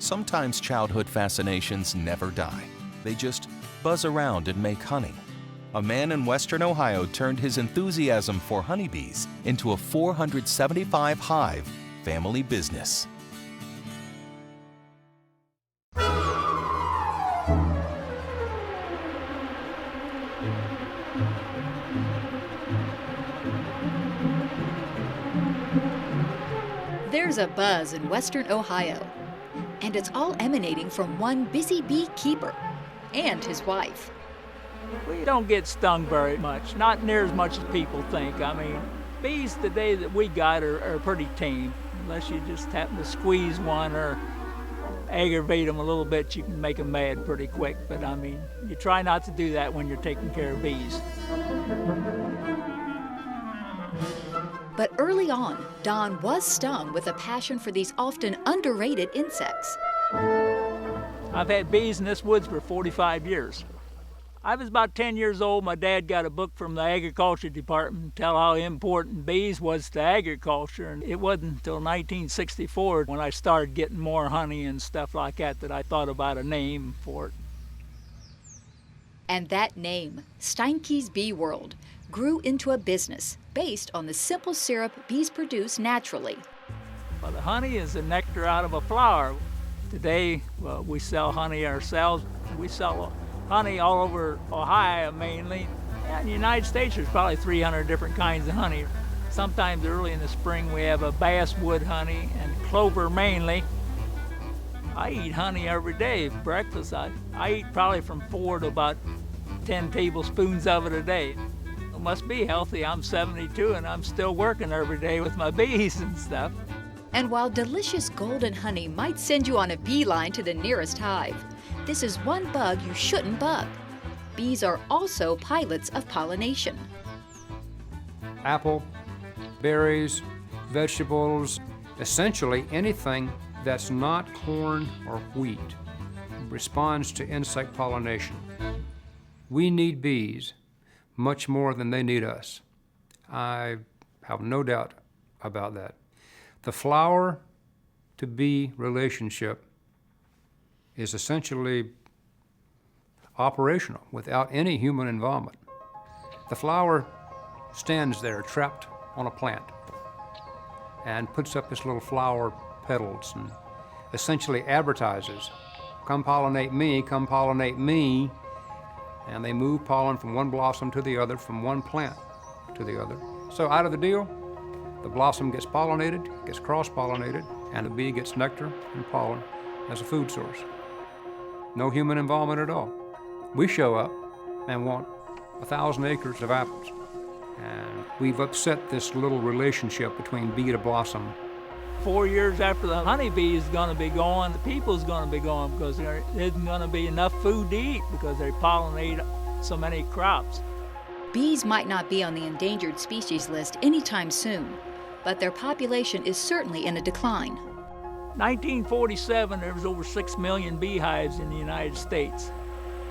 Sometimes childhood fascinations never die. They just buzz around and make honey. A man in Western Ohio turned his enthusiasm for honeybees into a 475-hive family business. There's a buzz in Western Ohio, and it's all emanating from one busy beekeeper and his wife. We don't get stung very much, not near as much as people think. I mean, bees today that we got are pretty tame. Unless you just happen to squeeze one or aggravate them a little bit, you can make them mad pretty quick. But I mean, you try not to do that when you're taking care of bees. But early on, Don was stung with a passion for these often underrated insects. I've had bees in this woods for 45 years. I was about 10 years old. My dad got a book from the agriculture department to tell how important bees was to agriculture. And it wasn't until 1964 when I started getting more honey and stuff like that I thought about a name for it. And that name, Steinke's Bee World, grew into a business based on the simple syrup bees produce naturally. Well, the honey is the nectar out of a flower. Today, we sell honey ourselves. We sell honey all over Ohio mainly. In the United States, there's probably 300 different kinds of honey. Sometimes early in the spring, we have a basswood honey and clover mainly. I eat honey every day for breakfast. I eat probably from 4 to about 10 tablespoons of it a day. It must be healthy. I'm 72 and I'm still working every day with my bees and stuff. And while delicious golden honey might send you on a beeline to the nearest hive, this is one bug you shouldn't bug. Bees are also pilots of pollination. Apple, berries, vegetables, essentially anything that's not corn or wheat responds to insect pollination. We need bees much more than they need us. I have no doubt about that. The flower-to-bee relationship is essentially operational without any human involvement. The flower stands there trapped on a plant and puts up its little flower petals and essentially advertises, come pollinate me, and they move pollen from one blossom to the other, from one plant to the other. So out of the deal, the blossom gets pollinated, gets cross-pollinated, and the bee gets nectar and pollen as a food source. No human involvement at all. We show up and want 1,000 acres of apples. And we've upset this little relationship between bee to blossom. 4 years after the honeybee is going to be gone, the people's going to be gone because there isn't going to be enough food to eat because they pollinate so many crops. Bees might not be on the endangered species list anytime soon, but their population is certainly in a decline. 1947, there was over 6 million beehives in the United States.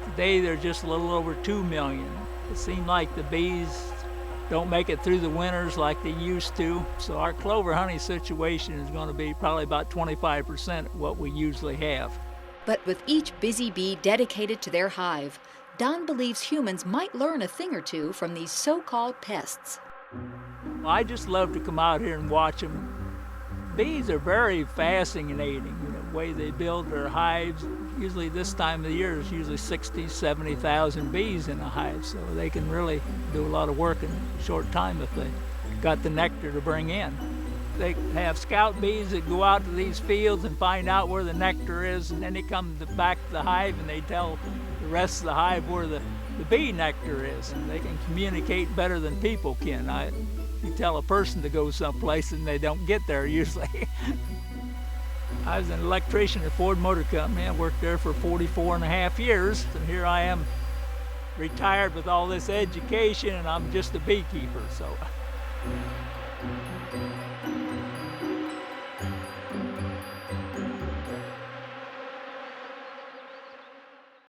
Today, there's just a little over 2 million. It seems like the bees don't make it through the winters like they used to, so our clover honey situation is going to be probably about 25% of what we usually have. But with each busy bee dedicated to their hive, Don believes humans might learn a thing or two from these so-called pests. I just love to come out here and watch them. Bees are very fascinating, the way they build their hives. Usually this time of the year is usually 60, 70,000 bees in a hive, so they can really do a lot of work in a short time if they got the nectar to bring in. They have scout bees that go out to these fields and find out where the nectar is, and then they come back to the hive and they tell the rest of the hive where the bee nectar is, and they can communicate better than people can. You tell a person to go someplace and they don't get there usually. I was an electrician at Ford Motor Company. I worked there for 44 and a half years, and here I am retired with all this education, and I'm just a beekeeper, so.